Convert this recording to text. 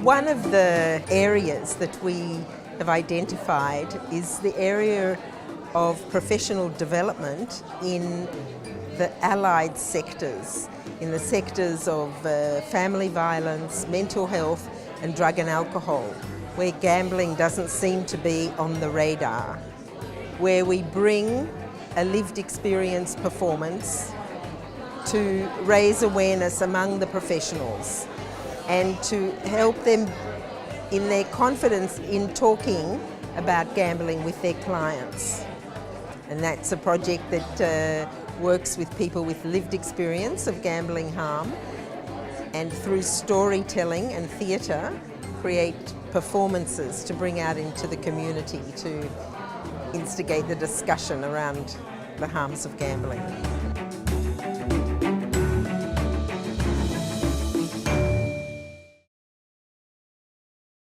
One of the areas that we have identified is the area of professional development in the allied sectors, in the sectors of family violence, mental health and drug and alcohol, where gambling doesn't seem to be on the radar, where we bring a lived experience performance to raise awareness among the professionals and to help them in their confidence in talking about gambling with their clients. And that's a project that works with people with lived experience of gambling harm, and through storytelling and theatre create performances to bring out into the community to instigate the discussion around the harms of gambling.